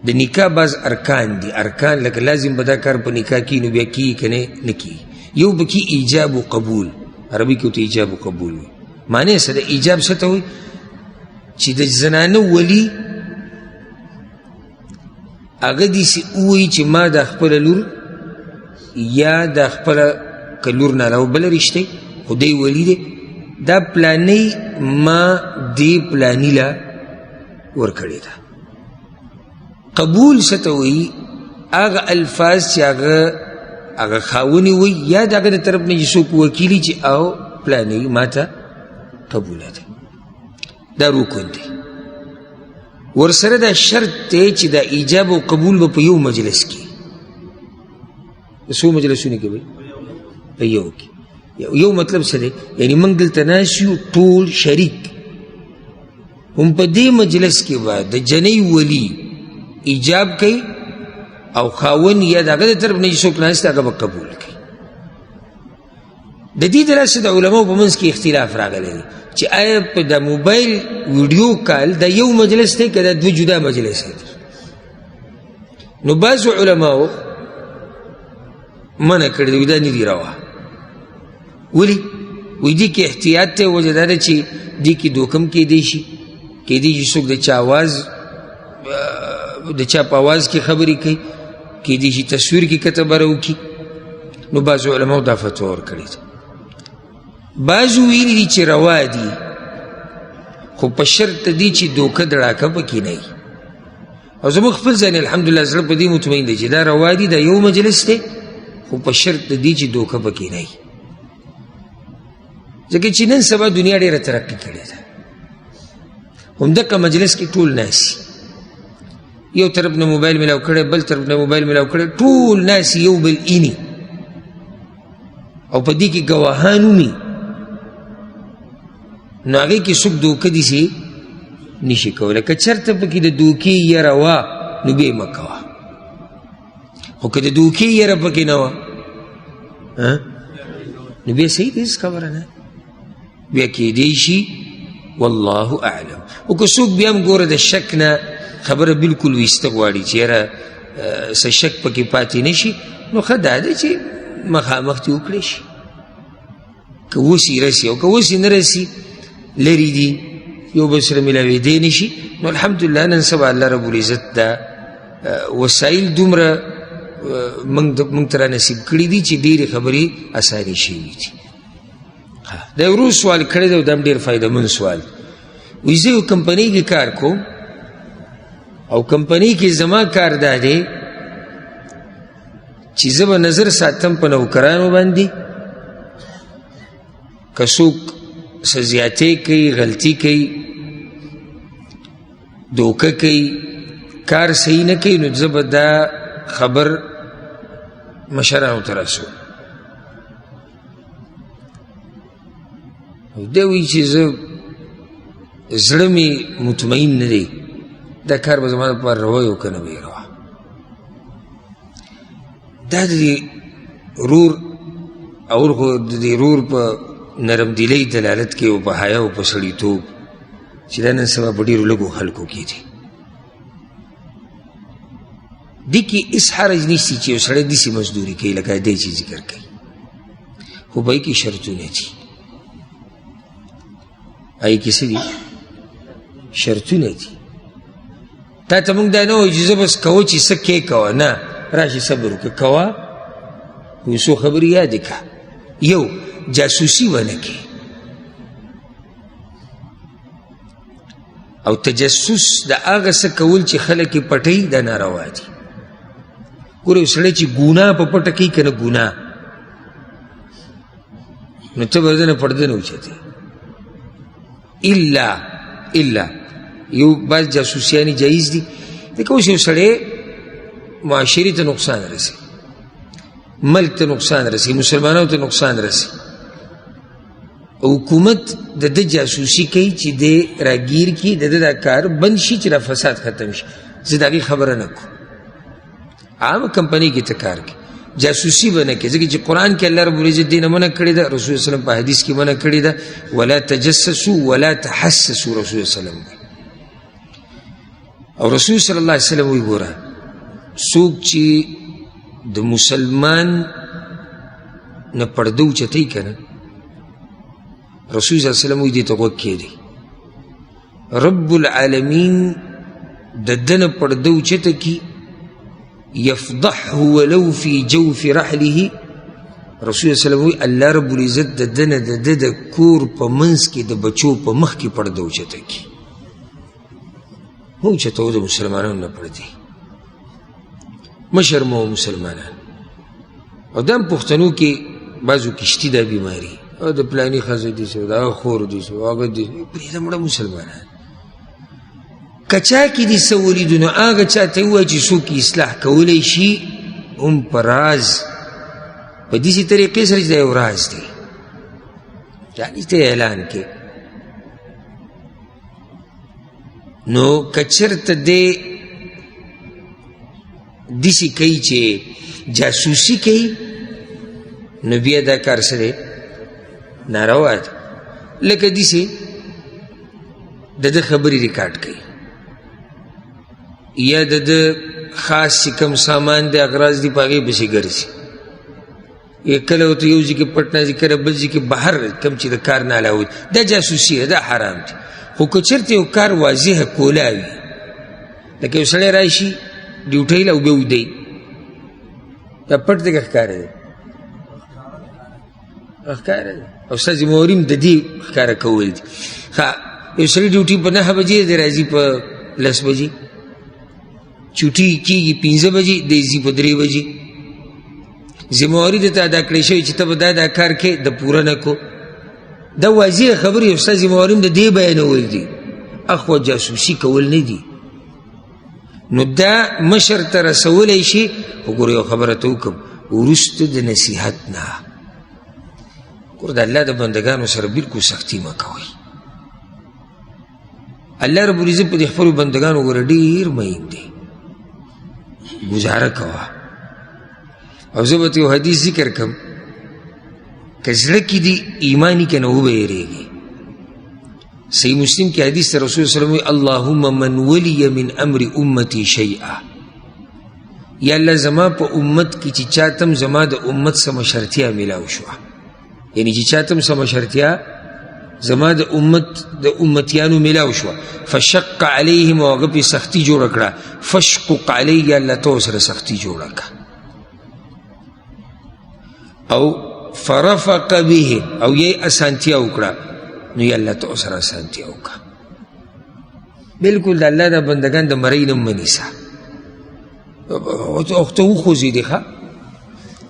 د نکاح بعض ارکان دي، ارکان لکه لازم به دا کار په نکاح کې نو بیا کېږي که نه کېږي. یو به کې ایجاب و قبول، عربي کې ورته ایجاب و قبول وي. معنی څه ده؟ ایجاب څه ته وایي؟ چې د زنانه ولی هغه داسې ووایي چې ما دا خپله لور یا دا خپله که لور نه علاوه بله رشته خو دی ولی دی، دا پلانۍ ما دې پلاني له ورکړې ده. قبول څه ته وایي؟ هغه الفاظ چې هغه خاوني وي یا د هغه د طرف نه چې څوک وکیلي چې او پلانوي ما ته قبوله ده دا رکن دی ورسره دا شرط دی چې دا ایجاب او قبول به په یو مجلس کې څو مجلسونه کې وي په یو کې یو مطلب څه دی یعنی موږ دلته ناست یو ټول شریک هم په دې مجلس کې به د جنۍ ولی ایجاب کوي او خاون یا د هغه د طرف نه چې څوک ناست هغه به قبول کوي د دې دلاسه د علماو په منځ کې اختلاف راغلی دی چې آیا په د موبایل ویډیو کال د یو مجلس دی که د دوه جدا مجلس دی نو بعضو علماو منع کړی دی دا نه دي روا ولې وایي دې کې احتیاط دی وجه دا ده چې دې کې دوکم کیدی شي کیدی شي څوک د چا آواز د چا په آواز کې خبرې کوي کیدی شي تصویر کې کتبه راوکړي نو بعضو علماو دا فتوا ورکړې ده بعضو ویلي دي چې روا دي خو په شرط دی چې دوکه دړاکه پکې نه وي او زموږ خپل ځان الحمدلله زړه په دې مطمئن دی چې دا روا دي دا یو مجلس دی خو په شرط دی چې دوکه پکې نه وي ځکه چې نن سبا دنیا ډېره ترقي کړې ده همدغه مجلس کې ټول ناسي یو طرف نه موبایل ملاو کړی بل طرف نه موبایل ملاو کړی ټول ناسي یو بل اینی او په دې کې ګواهان ومي نو هغې کې څوک دوکه داسې نشي کولی که چېرته پکې د دوکې یره وه نو بیا یې مه کوه خو که د دوکې یره پکې نه وه نو بیا صحیح دی هېڅ خبره نه بیا کیدی شي والله اعلم او که څوک بیا هم ګوره د شک نه خبره بالکل ویسته غواړي چې یاره څه شک پکې پاتې نه شي نو ښه دا دی چې مخامخ دې وکړی شي که وسي رسي او که وسي نه رسي لرې دي یو بل سره میلاوېدی نه شي نو الحمدلله نن سبا الله رب العزت دا وسایل دومره موږ ته رانصیب کړي دي چې ډېرې خبرې اسانې شوي دي دا یو ورو سوال کړی دی او دا هم ډېر فایدهمند سوال وایي زه یو کمپنۍ کې کار کوم او کمپنۍ کې زما کار دا دی چې زه به نظر ساتم په نوکرانو باندې که څوک څه زیاتې کوي غلطي کوي دوکه کوي کار صحیح نه کوي نو زه به دا خبر مشرانو ته رسوم دی وایي چې زه زړه مې مطمئن نه دی دا کار به زما دپاره روا یو که نه به یې روا دا د دې رور او د دې رور په نرم دلۍ دلالت کوي او په حیا او په سړیتوب چې دا نن سبا په ډېرو لږو خلکو کې دي دې کې هېڅ حرج نشته چې یو سړی داسې مزدوري کوي لکه دی چې ذکر کوي خو په هغې کې شرطونه دي هغې کې څه دي شرطونه دي تا ته موږ دا نه وایو چې زه بس کوه چې څه کې کوه نه راشي صبر وکړه کوه خو یو څو خبرې یادې کړه یو جاسوسي ونه کې او تجسس د هغه څه کول چې خلک یې پټوي دا ناروا دي ګوره یو سړی چې ګناه په پټه کوي که نه ګناه نو ته به نه پرده نه اوچتې الا یو بعض جاسوسیانې جایز دي لکه اوس یو سړی معاشرې ته نقصان رسي ملک ته نقصان رسي مسلمانانو ته نقصان رسي حکومت د ده جاسوسي کوي چې دی راګیر کړي د ده دا کار بند شي چې دا فساد ختم شي زه د هغې خبره نه کوم عامه کمپنۍ کې ته کار کوي جاسوسي به نه کوي ځکه چې قرآن کې الله رب العزت دې نه منع کړې ده رسول وسلم په حدیث کې منع کړې ده ولا تجسسوا ولا تحسسوا رسول وسلم او رسول صلی الله علیه وسلم وایي ګوره څوک چې د مسلمان نه پرده اوچتوي که نه رسول صلی الله علیه وسلم وایي دې ته غوږ کښېږدئ رب العالمین د ده نه پرده اوچته کي یفضحه ولو فی جوف رحله رسول صلی الله علیه وسلم وایي الله رب العزت د ده نه د ده د کور په منځ کې د بچو په مخ کې پرده اوچته کي مه اوچتوه د مسلمانانو نه پردې مشر مو مسلمانان او دا پښتنو کې بعضو کشتي دا بیماري او د پلاني ښځه دي شو دا خور دي شو هغه دي پرېږده مړه مسلمانان که چا کې دي څه ولیدو نو هغه چا ته ووایه چې څوک اصلاح کولی شي هم په راز په داسې طریقې سره چې دا یو راز دی یعنې ته اعلان کې نو که چېرته دی داسې کوي چې جاسوسي کوي نو بیا دا کار څه دی ناروا ده لکه داسې د ده خبرې ریکارډ کوي یا د ده خاص چې کوم سامان دی اغراض دي په هغې پسې ګرځي یا کله ورته یو ځای کې پټ ناځي کله بل ځای کې بهر کوم چې د کار نه علاوه دا جاسوسي ده دا حرام دی خو که چېرته یو کار واضحه کولا وي لکه یو سړی راشي ډیوټۍ له او بیا ودی دا پټ دی که ښکاره دی ښکاره دی او ستا ذمهواري هم د دې ښکاره کول دي یو سړي ډیوټي په 9 بجې دی راځي په 10 بجې چوټي کېږي 15 بجې دی ځي په 3 بجې ذمهواري درته ادا کړی شوی چې ته به دا کار کې د پوره نه کو دا واضح خبرې او ستا ذمهواري هم د دې بیانول دي اخوا جاسوسي کول نه دي نو دا مشر ته رسولی شي خو ګوره یو خبره ته وکړم وروسته د نصیحت نه ګوره د الله د بندګانو سره بلکل سختي مه کوئ الله رب العزت په دې خپلو بندګانو ګوره ډېر مین دی ګزاره کوه او زه به ته یو حدیث ذکر کړم که زړه کې دي ایماني که نه وبه یېرېږي صحیح مسلم کی حدیث رسول صلی اللہ علیہ وسلم اللہم من ولی من امر امتی شیئا یا اللہ زما پا امت کی چی چاتم زما دا امت سمشرتیا ملاو شوا یعنی چی چاتم سمشرتیا زما دا امتیانو ملاو شوا فشق علیہم وغپی سختی جو رکڑا فشقق علی یا اللہ تو سر سختی جو رکا او فرفق به او یہ اسانتیا اکڑا نو یا اللہ تو سره سانتیا وکړه بلکل د الله د بندګان د مرۍ نه مه نیسه او ته وخوځېدې ښه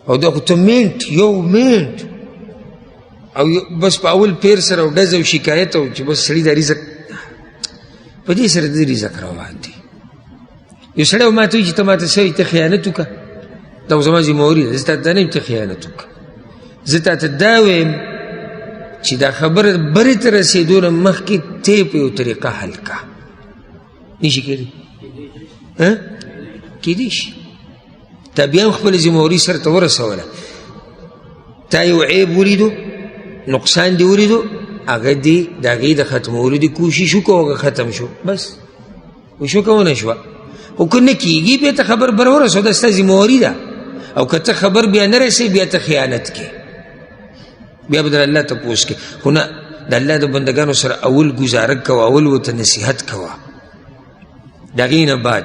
او دا خو ته منټ یو منټ او بس په اول پیر سره او ډز او شکایت او چې بس سړي دا رزق په دې سره د رزق روان دی یو سړی ما ته وایي چې ته ما ته څه ته خیانت وکړه دا خو زما ذمهواري ده زه تا ته نه یم ته خیانت وکړه زه تا ته دا وایم چې دا خبره برې ته رسېدو نه مخکې ته په یو طریقه حل کا نشي کېدی کېدی شي تا بیا هم خپله ذمهواري سر ته ورسوله تا یو عیب ولیدو نقصان دې ولیدو هغه دې د هغې د ختمولو دې کوشش وکړو هغه ختم شو بس وشوکه ونه شوه خو که نه کېږي بیا ته خبر بر ورسو دا ستا ذمهواري ده او که ته خبر بیا نه رسې بیا ته خیانت کې بیا به در الله تپوس کې خو نه د الله د بندګانو سره اول ګزاره کوه اول ورته نصیحت کوه د هغې نه بعد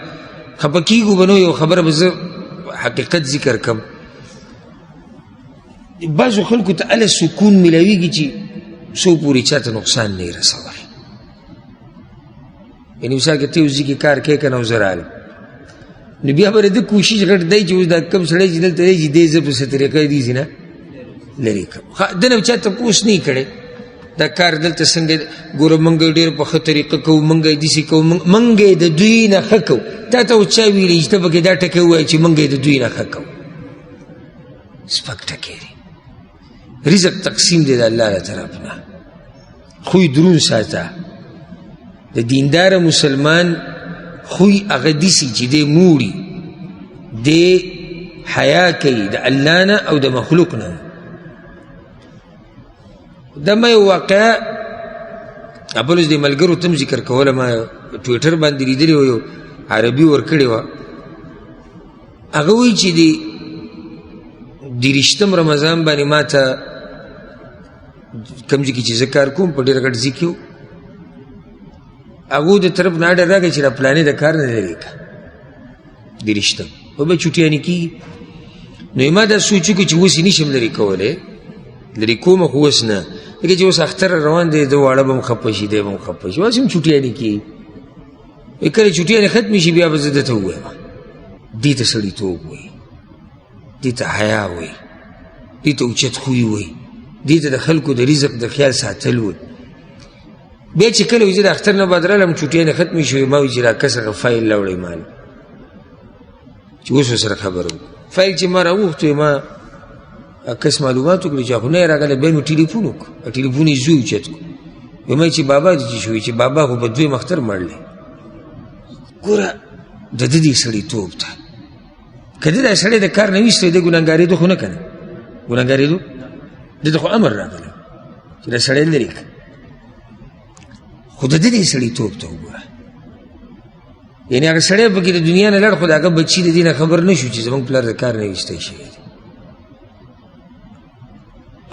خفه کېږو به نو یو خبره به زه حقیقت ذکر کړم بعضو خلکو ته هله سکون میلاویږي چې څو پورې چاته نقصان نه یې رسولی یعنې مثال که ته یو ځای کې کار کوې که نه او زه رالم نو بیا به د کوشش غټ دی چې اوس دا کوم سړی چې دلته دی چې دی زه په څه طریقه دي نه لرې کړم دنه چا تپوس نه یې کړی دا کار دلته څنګه ګوره موږ ډېر په ښه طریقه کوو موږ یې داسې کوو موږ یې د دوی نه ښه کوو تا ته و چا ویلي چې ته پکې دا ټکی ووایې چې موږ یې د دوی نه ښه کوو سپک ټکی دی رزق تقسیم دی د الله له طرف نه خوی درون ساته د دینداره مسلمان خوی هغه داسې چې دی موړي دی حیا کوي د الله نه او د مخلوق نه دا ما یو واقعه ابلوز د ملګرو تم ذکر کوله ما ټویټر باندې لیدلې وه یو عربي ورکړې وه هغه وایي چې د 30 رمضان باندې ما ته کوم ځای کې چې زه کار کوم په ډېر غټ ځای کې و هغو د طرف نه اډر راغی چې دا پلانې د کار نه لرې که 30 خو به چوټیانې کېږي نو ما دا سوچ وکړو چې اوس یې نشم لرې کولی لرې کومه خو اوس نه لکه چې اوس اختر روان دی د واړه به هم خفه شي دی به هم خفه شي اوس هم چوټیانې کېږي کله چوټیانې ختمې شي بیا به زه درته ووایم دې ته سړیتوب وایي، دې ته حیا وایي، دې ته اوچت خوی وایي، دې ته د خلکو د رزق د خیال ساتل وایي. بیا چې کله وایي زه د اختر نه بعد رالم چوټیانې ختمې شوې، ما وایي چې را کس هغه فایل راوړی مال چې اوس ورسره خبره وکړو. فایل چې ما راوغوښتو ما کس معلومات وکړي چې خو نه یې راغلی، بیا مې ټلیفون وکړو، ټلیفون یې زوی اوچت کړو، ویل چې بابا دې چې شوي چې بابا خو په دویم اختر مړلی. ګوره د ده دې سړیتوب ته که ده دا سړی د کار نه ویستی د ګناهګارېدو خو نه که نه ګناهګارېدو ده ته خو امر راغلی چې دا سړی لرې کړه، خو د ده دې سړیتوب ته وګوره. یعنې هغه سړی پکې د دنیا نه لړ، خو د هغه بچي د دې نه خبر نه شو چې زموږ پلار د کار نه ویستی شوی دی،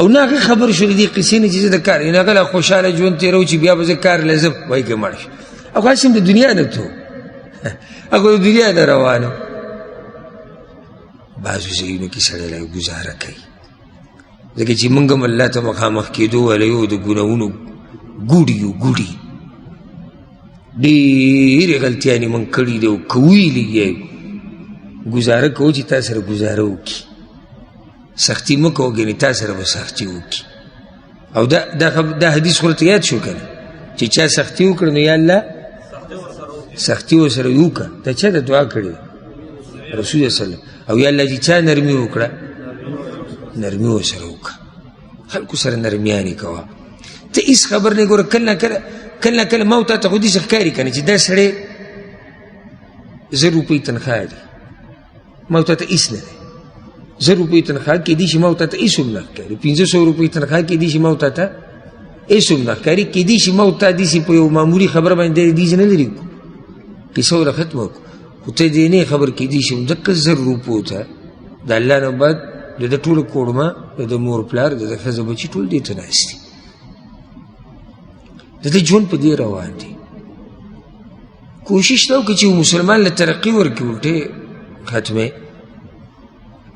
او نه هغه خبر شو د دې قصې نه چې زه د کار، یعنې هغه لا خوشحاله ژوند تېرو چې بیا به زه کار له ځم وایي که مړ شو، او هسې هم د دنیا نه تو هغه د دنیا نه روانو. بعضو ځایونو کې سړی لا ګزاره کوي، ځکه چې موږ هم الله ته مخامخ کېدو والا یو د ګناهونو ګوډي یو ګوډي، ډېرې غلطیانې موږ کړي دي او که ویلي یې ګزاره کوو چې تا سره ګزاره وکړي، سختي مه کوو ګنې تا سره به سختي وکړي. او دا حدیث خو راته یاد شو که نه چې چا سختي وکړه نو یا الله سختي ورسره وکړه. دا چا ته دعا کړې رسول الله صلی الله علیه وسلم. او یا الله چې چا نرمي وکړه نرمي ورسره وکړه، خلکو سره نرمیانې کوه. ته هېڅ خبر نه ګوره، کله نه کله ما او تا ته خو داسې ښکاري که نه چې دا سړی 1000 روپۍ تنخواه دی، ما او تا ته هېڅ نه دی. 1000 روپۍ تنخواه کېدای شي ما او تا ته هېڅ هم نه ښکاري، 500 روپۍ تنخواه کېدای شي ما او تا ته هېڅ هم نه ښکاري، کېدای شي ما او تا داسې په یو معمولي خبره باندې دیز نه لري قصه ورله ختمه کړو، خو ته دې نه خبر کېدای شي دقه 1000 روپو ته د الله نه بعد د ده ټوله کوړمه د ده مور پلار د ده ښځه بچي ټول دې ته ناست دي، د ده ژوند په دې روان دی. کوشش دا وکړه چې مسلمان له ترقي ورکړي الټې ختمې،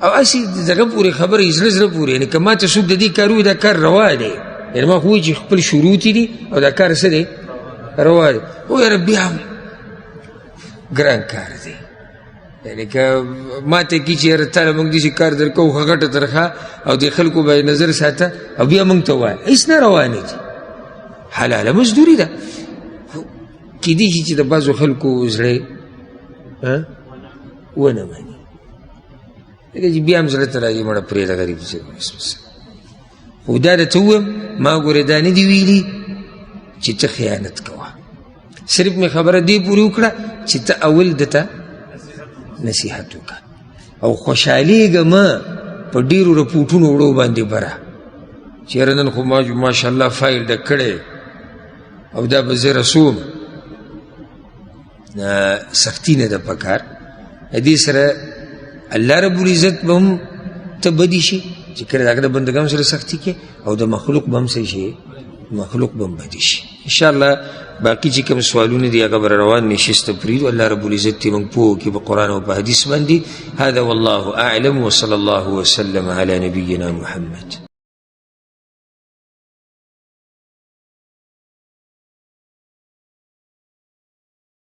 او هسې د دغه پورې خبره یې زړه پورې، یعنې که ما ته څوک د دې کار ووایي دا کار روا دی، یعنې ما خو وایي چې خپل شروط دي او دا کار څه دی روا دی، او یاره بیا هم ګران کار دی. یعنې که ما ته کي چې یاره تاله موږ داسې کار در کوو ښه غټه ترخه او د خلکو به نظر ساته او بیا موږ ته ووایه، هېڅ نه روانې دي، حلاله مزدوري ده. کېدای شي چې د بعضو خلکو زړه ونه مني، ځکه چې بیا هم زړه ته راځي مړه پرېږده غریب څه. خو دا درته ووایم ما ګورې دا نه دي ویلي چې ته خیانت کوه، صرف مې خبره دې پورې وکړه چې ته اول دته نصیحت وکړه او خوشحالېږه مه په ډېرو رپوټونو وړو باندې بره چې یاره نن خو ما ماشاءالله فایل ډک کړی او دا به زه رسوم. سختي نه ده پکار، دې سره الله رب العزت به هم ته بدي شي چې کله د هغه د بندګانو سره سختي کې، او د مخلوق به هم څه شي، مخلوق به هم بدي شي. انشاءالله باقي چې کوم سوالونه دي هغه به روان نشسته پرېږدو، الله رب العزت دې موږ پوه کړي په قرآن او په حدیث باندې. هذا والله اعلم وصلى الله وسلم على نبينا محمد.